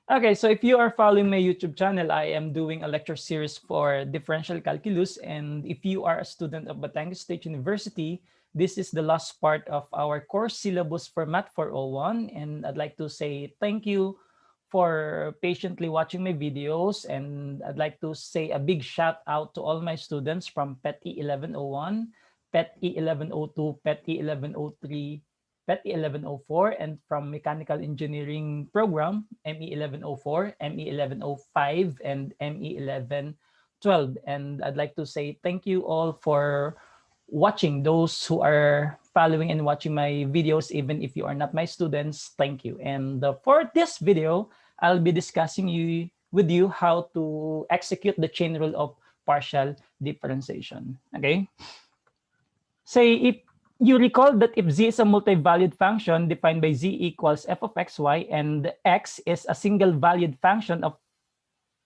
Okay, so if you are following my YouTube channel, I am doing a lecture series for differential calculus. And if you are a student of Batangas State University, this is the last part of our course syllabus for Math 401. And I'd like to say thank you for patiently watching my videos. And I'd like to say a big shout out to all my students from PET E 1101, PET E 1102, PET E 1103, PET 1104, and from Mechanical Engineering Program, ME 1104, ME 1105, and ME 1112. And I'd like to say thank you all for watching, those who are following and watching my videos, even if you are not my students. Thank you. And for this video, I'll be discussing with you how to execute the chain rule of partial differentiation. Okay. Say if you recall that if z is a multi-valued function defined by z equals f of xy and x is a single valued function of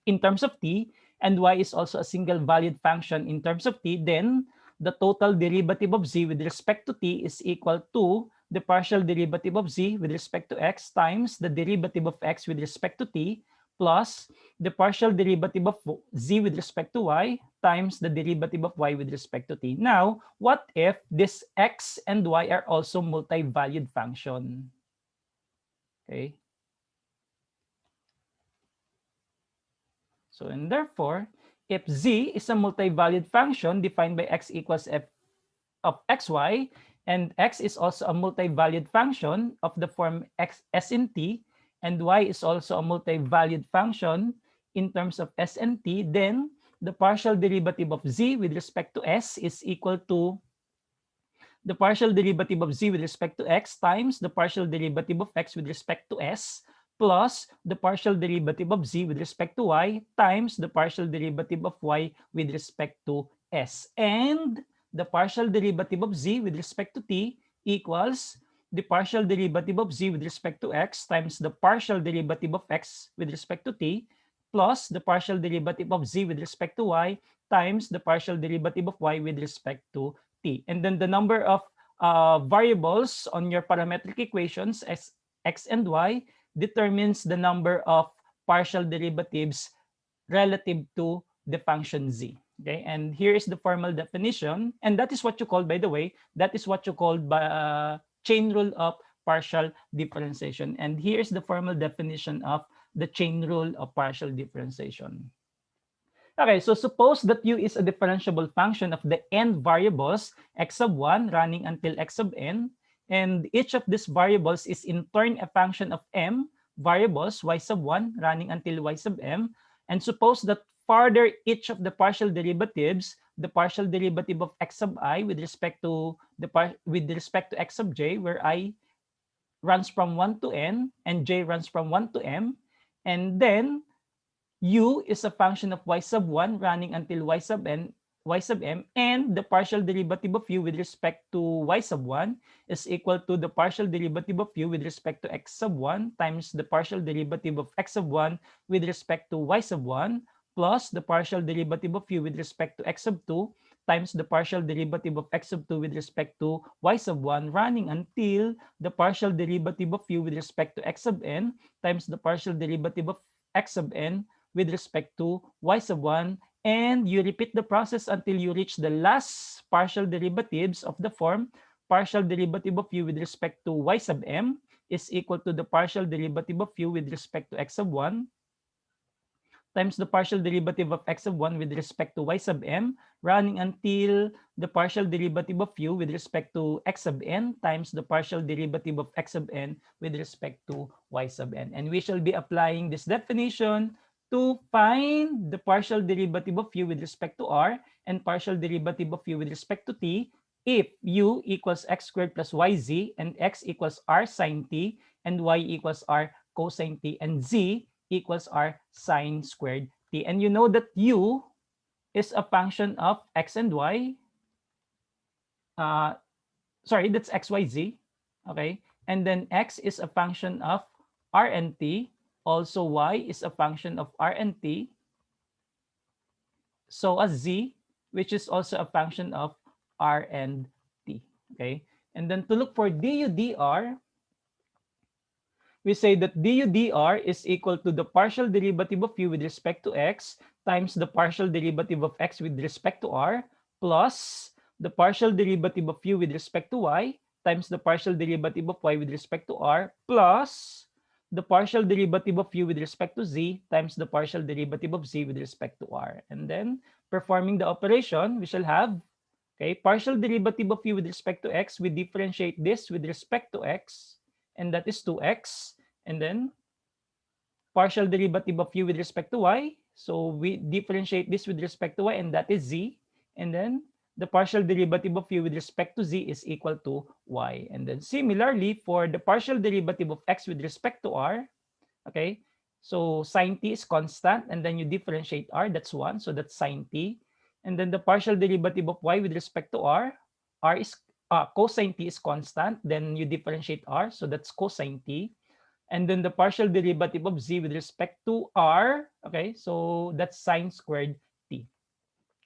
in terms of t and y is also a single valued function in terms of t, then the total derivative of z with respect to t is equal to the partial derivative of z with respect to x times the derivative of x with respect to t plus the partial derivative of z with respect to y times the derivative of y with respect to t. Now, what if this x and y are also multi-valued function? Okay. So, and therefore, if z is a multi-valued function defined by x equals f of xy, and x is also a multi-valued function of the form x s in t, and y is also a multi-valued function in terms of s and t, then the partial derivative of z with respect to s is equal to the partial derivative of z with respect to x times the partial derivative of x with respect to s plus the partial derivative of z with respect to y times the partial derivative of y with respect to s. And the partial derivative of z with respect to t equals the partial derivative of z with respect to x times the partial derivative of x with respect to t plus the partial derivative of z with respect to y times the partial derivative of y with respect to t. And then the number of variables on your parametric equations as x and y determines the number of partial derivatives relative to the function z. Okay, and here is the formal definition, and that is what you call, by the way, that is what you call by chain rule of partial differentiation. And here is the formal definition of the chain rule of partial differentiation. Okay, so suppose that u is a differentiable function of the n variables x sub 1 running until x sub n, and each of these variables is in turn a function of m variables y sub 1 running until y sub m, and suppose that further each of the partial derivatives, the partial derivative of x sub I with respect to x sub j, where I runs from 1 to n and j runs from 1 to m, and then u is a function of y sub 1 running until y sub n, y sub m, and the partial derivative of u with respect to y sub 1 is equal to the partial derivative of u with respect to x sub 1 times the partial derivative of x sub 1 with respect to y sub 1 plus the partial derivative of u with respect to x sub 2 times the partial derivative of x sub 2 with respect to y sub 1 running until the partial derivative of u with respect to x sub n times the partial derivative of x sub n with respect to y sub 1, and you repeat the process until you reach the last partial derivatives of the form partial derivative of u with respect to y sub m is equal to the partial derivative of u with respect to x sub 1 times the partial derivative of x sub 1 with respect to y sub m, running until the partial derivative of u with respect to x sub n times the partial derivative of x sub n with respect to y sub n. And we shall be applying this definition to find the partial derivative of u with respect to r and partial derivative of u with respect to t if u equals x squared plus yz and x equals r sine t and y equals r cosine t and z equals r sine squared t. And you know that u is a function of x and y. Sorry, that's x, y, z. Okay. And then x is a function of r and t. Also, y is a function of r and t. So as z, which is also a function of r and t. Okay. And then to look for du dr, we say that du dr is equal to the partial derivative of u with respect to x times the partial derivative of x with respect to r plus the partial derivative of u with respect to y times the partial derivative of y with respect to r plus the partial derivative of u with respect to z times the partial derivative of z with respect to r. And then performing the operation, we shall have, okay, partial derivative of u with respect to x. We differentiate this with respect to x, and that is 2x. And then partial derivative of u with respect to y. So we differentiate this with respect to y, and that is z. And then the partial derivative of u with respect to z is equal to y. And then similarly, for the partial derivative of x with respect to r, okay, so sine t is constant, and then you differentiate r, that's 1, so that's sine t. And then the partial derivative of y with respect to r is cosine t is constant, then you differentiate r, so that's cosine t. And then the partial derivative of z with respect to r, okay, so that's sine squared t.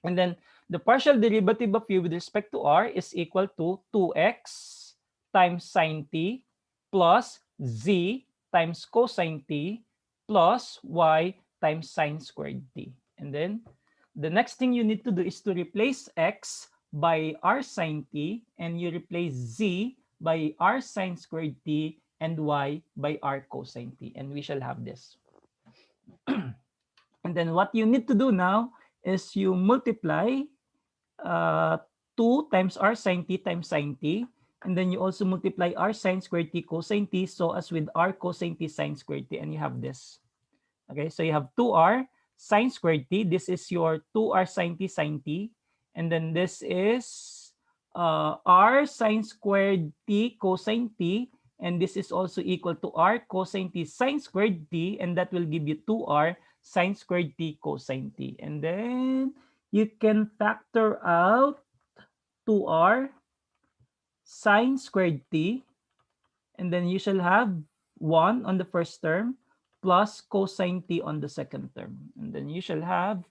And then the partial derivative of u with respect to r is equal to 2x times sine t plus z times cosine t plus y times sine squared t. And then the next thing you need to do is to replace x by r sine t, and you replace z by r sine squared t and y by r cosine t. And we shall have this. And then what you need to do now is you multiply uh, 2 times r sine t times sine t. And then you also multiply r sine squared t cosine t, so as with r cosine t sine squared t. And you have this. Okay, so you have 2r sine squared t. This is your 2r sine t. And then this is r sine squared t cosine t. And this is also equal to r cosine t sine squared t. And that will give you 2r sine squared t cosine t. And then you can factor out 2r sine squared t. And then you shall have 1 on the first term plus cosine t on the second term. And then you shall have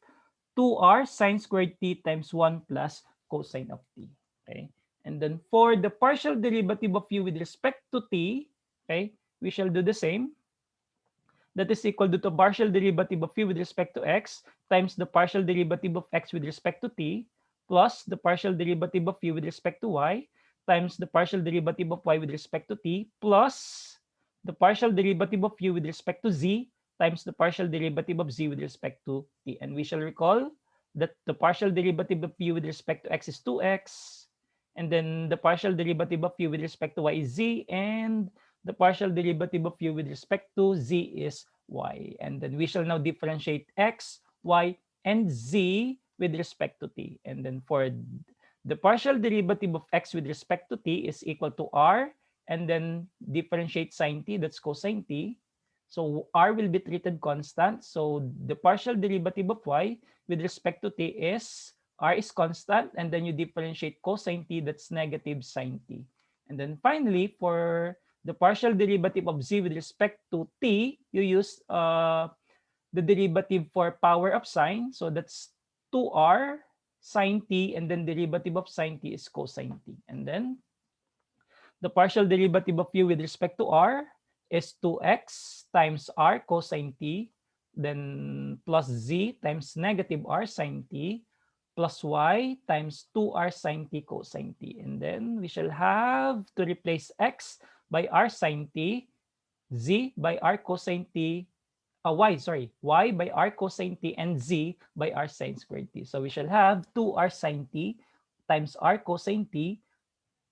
2r sine squared t times 1 plus cosine of t. Okay. And then for the partial derivative of u with respect to t, okay, we shall do the same. That is equal to the partial derivative of u with respect to x times the partial derivative of x with respect to t plus the partial derivative of u with respect to y times the partial derivative of y with respect to t plus the partial derivative of u with respect to z times the partial derivative of z with respect to t. And we shall recall that the partial derivative of u with respect to x is 2x, and then the partial derivative of u with respect to y is z, and the partial derivative of u with respect to z is y. And then we shall now differentiate x, y, and z with respect to t. And then for the partial derivative of x with respect to t is equal to r, and then differentiate sine t, that's cosine t. So r will be treated constant. So the partial derivative of y with respect to t is r is constant, and then you differentiate cosine t, that's negative sine t. And then finally, for the partial derivative of z with respect to t, you use the derivative for power of sine. So that's 2r sine t, and then derivative of sine t is cosine t. And then the partial derivative of u with respect to r is 2x times r cosine t, then plus z times negative r sine t, plus y times 2r sine t cosine t. And then we shall have to replace x by r sine t, z by r cosine t, y by r cosine t, and z by r sine squared t. So we shall have 2r sine t times r cosine t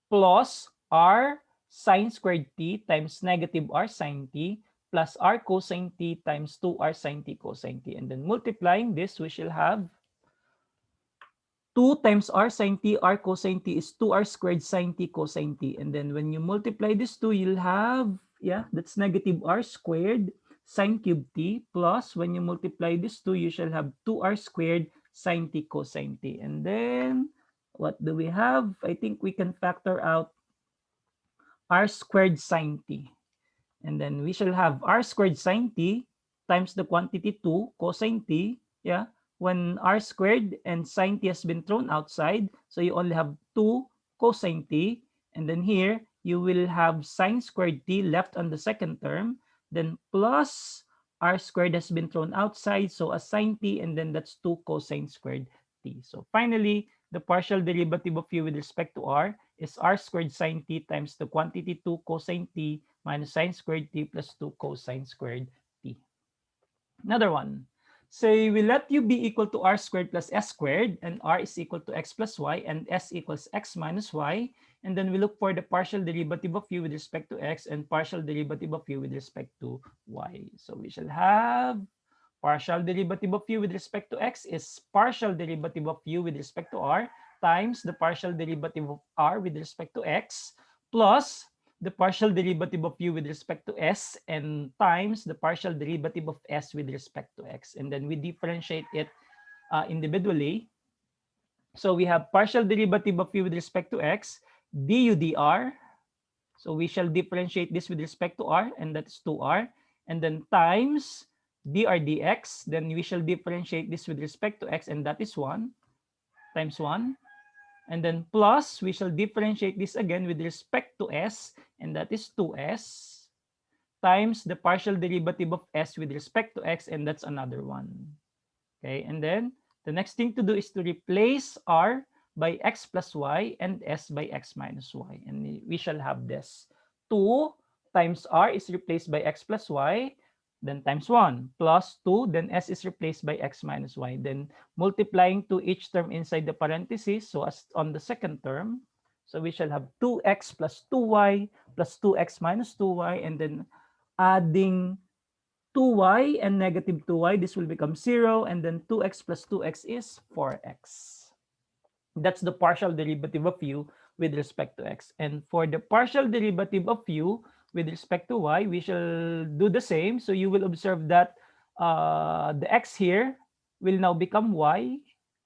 plus r sine squared t times negative r sine t plus r cosine t times 2r sine t cosine t. And then multiplying this, we shall have 2 times r sine t, r cosine t is 2r squared sine t cosine t. And then when you multiply this 2, you'll have, that's negative r squared sine cube t, plus when you multiply this 2, you shall have 2r squared sine t cosine t. And then what do we have? I think we can factor out r squared sine t. And then we shall have r squared sine t times the quantity 2 cosine t, when r squared and sine t has been thrown outside, so you only have 2 cosine t, and then here you will have sine squared t left on the second term, then plus r squared has been thrown outside, so a sine t, and then that's 2 cosine squared t. So finally, the partial derivative of u with respect to r is r squared sine t times the quantity 2 cosine t minus sine squared t plus 2 cosine squared t. Another one. Say we let u be equal to r squared plus s squared, and r is equal to x plus y, and s equals x minus y. And then we look for the partial derivative of u with respect to x and partial derivative of u with respect to y. So we shall have partial derivative of u with respect to x is partial derivative of u with respect to r times the partial derivative of r with respect to x plus the partial derivative of u with respect to s and times the partial derivative of s with respect to x. And then we differentiate it individually. So we have partial derivative of u with respect to x, du dr. So we shall differentiate this with respect to r, and that's 2r. And then times dr dx, then we shall differentiate this with respect to x, and that is 1 times 1. And then plus, we shall differentiate this again with respect to s, and that is 2s, times the partial derivative of s with respect to x, and that's another 1. Okay, and then the next thing to do is to replace r by x plus y and s by x minus y. And we shall have this. 2 times r is replaced by x plus y, then times 1, plus 2, then s is replaced by x minus y. Then multiplying to each term inside the parentheses, so as on the second term, so we shall have 2x plus 2y plus 2x minus 2y, and then adding 2y and negative 2y, this will become 0, and then 2x plus 2x is 4x. That's the partial derivative of u with respect to x. And for the partial derivative of u with respect to y, we shall do the same. So you will observe that the x here will now become y.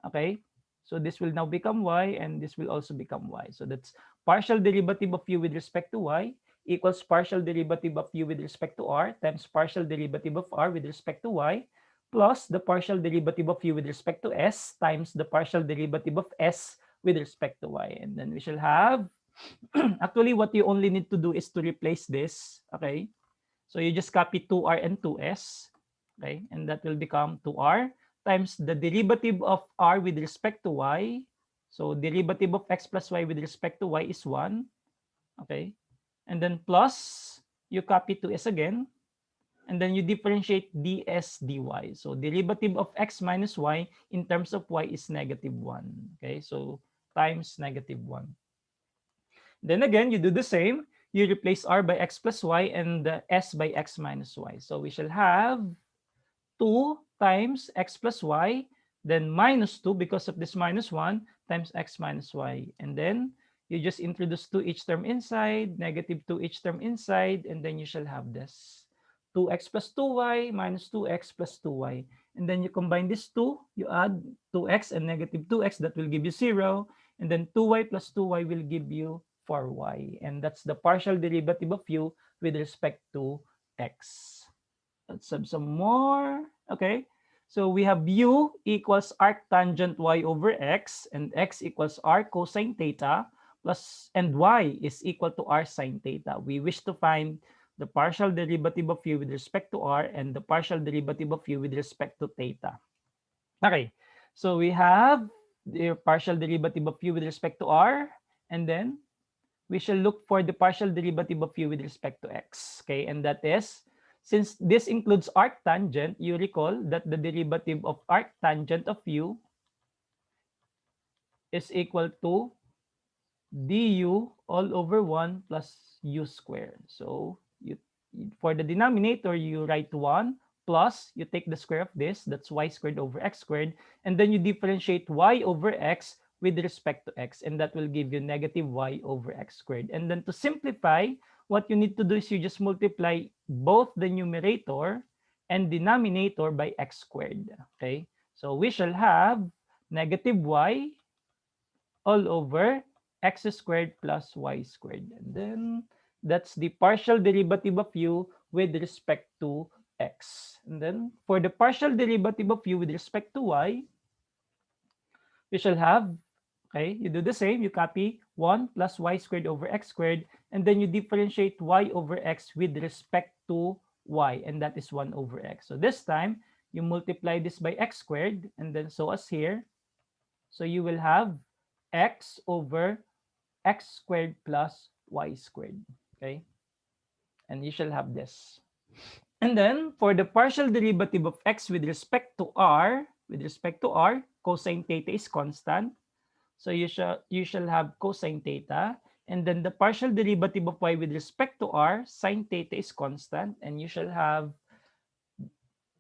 Okay, so this will now become y, and this will also become y. So that's partial derivative of u with respect to y equals partial derivative of u with respect to r times partial derivative of r with respect to y plus the partial derivative of u with respect to s times the partial derivative of s with respect to y. And then we shall have, actually what you only need to do is to replace this, okay? So you just copy 2r and 2s, okay? And that will become 2r times the derivative of r with respect to y. So derivative of x plus y with respect to y is 1, okay? And then plus, you copy 2s again, and then you differentiate ds dy. So derivative of x minus y in terms of y is negative 1. Okay, so times negative 1. Then again, you do the same. You replace r by x plus y and s by x minus y. So we shall have 2 times x plus y, then minus 2 because of this minus 1 times x minus y. And then you just introduce 2 each term inside, negative 2 each term inside, and then you shall have this. 2x plus 2y minus 2x plus 2y. And then you combine these two, you add 2x and negative 2x, that will give you 0. And then 2y plus 2y will give you 4y. And that's the partial derivative of u with respect to x. Let's have some more. Okay. So we have u equals arctangent y over x, and x equals r cosine theta plus, and y is equal to r sine theta. We wish to find the partial derivative of u with respect to r and the partial derivative of u with respect to theta. Okay. So we have the partial derivative of u with respect to r, and then we shall look for the partial derivative of u with respect to x. Okay, and that is, since this includes arctangent, you recall that the derivative of arctangent of u is equal to du all over 1 plus u squared. So for the denominator, you write 1 plus, you take the square of this, that's y squared over x squared, and then you differentiate y over x with respect to x, and that will give you negative y over x squared. And then to simplify, what you need to do is you just multiply both the numerator and denominator by x squared. Okay, so we shall have negative y all over x squared plus y squared. And then that's the partial derivative of u with respect to x. And then for the partial derivative of u with respect to y, we shall have, okay, you do the same. You copy 1 plus y squared over x squared, and then you differentiate y over x with respect to y, and that is 1 over x. So this time, you multiply this by x squared, and then so as here. So you will have x over x squared plus y squared. Okay? And you shall have this. And then for the partial derivative of x with respect to r, cosine theta is constant. So you shall have cosine theta. And then the partial derivative of y with respect to r, sine theta is constant, and you shall have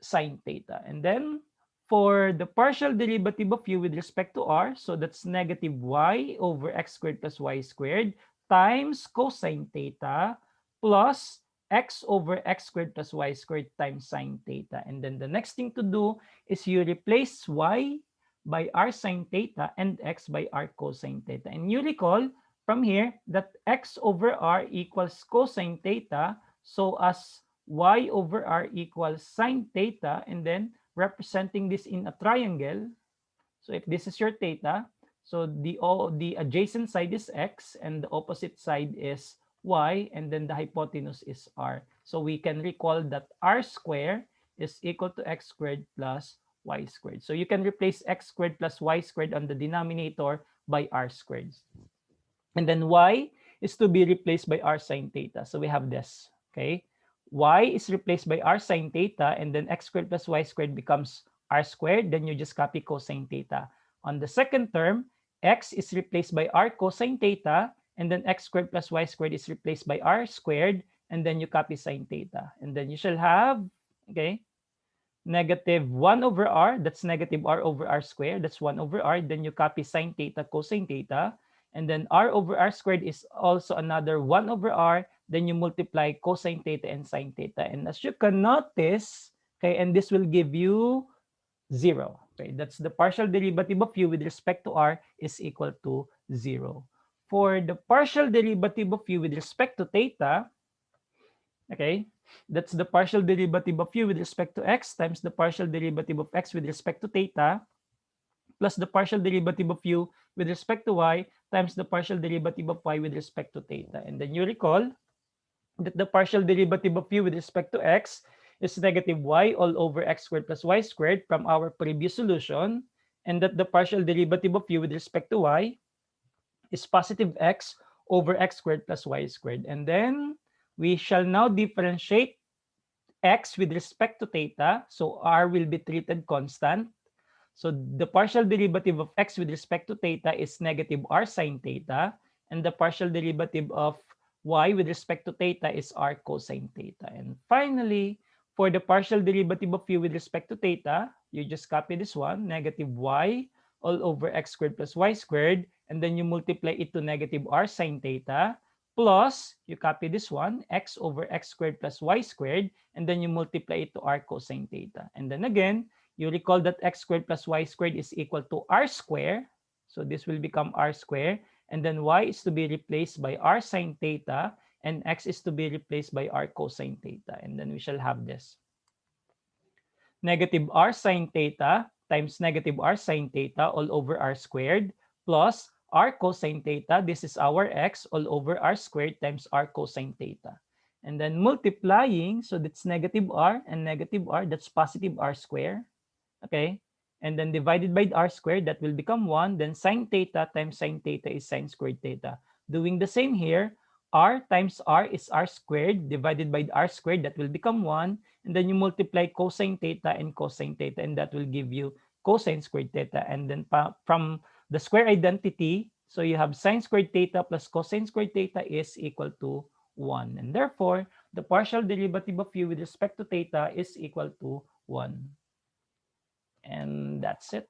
sine theta. And then for the partial derivative of u with respect to r, so that's negative y over x squared plus y squared times cosine theta plus x over x squared plus y squared times sine theta. And then the next thing to do is you replace y by r sine theta and x by r cosine theta. And you recall from here that x over r equals cosine theta, so as y over r equals sine theta, and then representing this in a triangle. So if this is your theta, so the adjacent side is x and the opposite side is y, and then the hypotenuse is r. So we can recall that r squared is equal to x squared plus y squared. So you can replace x squared plus y squared on the denominator by r squared. And then y is to be replaced by r sine theta. So we have this, okay? Y is replaced by r sine theta, and then x squared plus y squared becomes r squared. Then you just copy cosine theta. On the second term, x is replaced by r cosine theta, and then x squared plus y squared is replaced by r squared, and then you copy sine theta. And then you shall have, okay, negative 1 over r, that's negative r over r squared, that's 1 over r. Then you copy sine theta, cosine theta, and then r over r squared is also another 1 over r. Then you multiply cosine theta and sine theta. And as you can notice, okay, and this will give you 0. Okay, that's the partial derivative of u with respect to r is equal to 0. For the partial derivative of u with respect to theta, okay, that's the partial derivative of u with respect to x times the partial derivative of x with respect to theta plus the partial derivative of u with respect to y times the partial derivative of y with respect to theta. And then you recall that the partial derivative of u with respect to x is negative y all over x squared plus y squared from our previous solution, and that the partial derivative of u with respect to y is positive x over x squared plus y squared. And then we shall now differentiate x with respect to theta. So r will be treated constant. So the partial derivative of x with respect to theta is negative r sine theta. And the partial derivative of y with respect to theta is r cosine theta. And finally, for the partial derivative of u with respect to theta, you just copy this one, negative y all over x squared plus y squared. And then you multiply it to negative r sine theta. Plus, you copy this one, x over x squared plus y squared, and then you multiply it to r cosine theta. And then again, you recall that x squared plus y squared is equal to r squared. So this will become r squared. And then y is to be replaced by r sine theta, and x is to be replaced by r cosine theta. And then we shall have this. Negative r sine theta times negative r sine theta all over r squared plus r cosine theta, this is our x, all over r squared times r cosine theta. And then multiplying, so that's negative r and negative r, that's positive r squared. Okay, and then divided by r squared, that will become 1. Then sine theta times sine theta is sine squared theta. Doing the same here, r times r is r squared divided by r squared, that will become 1. And then you multiply cosine theta and cosine theta, and that will give you cosine squared theta. And then from the square identity, so you have sine squared theta plus cosine squared theta is equal to 1. And therefore, the partial derivative of u with respect to theta is equal to 1. And that's it.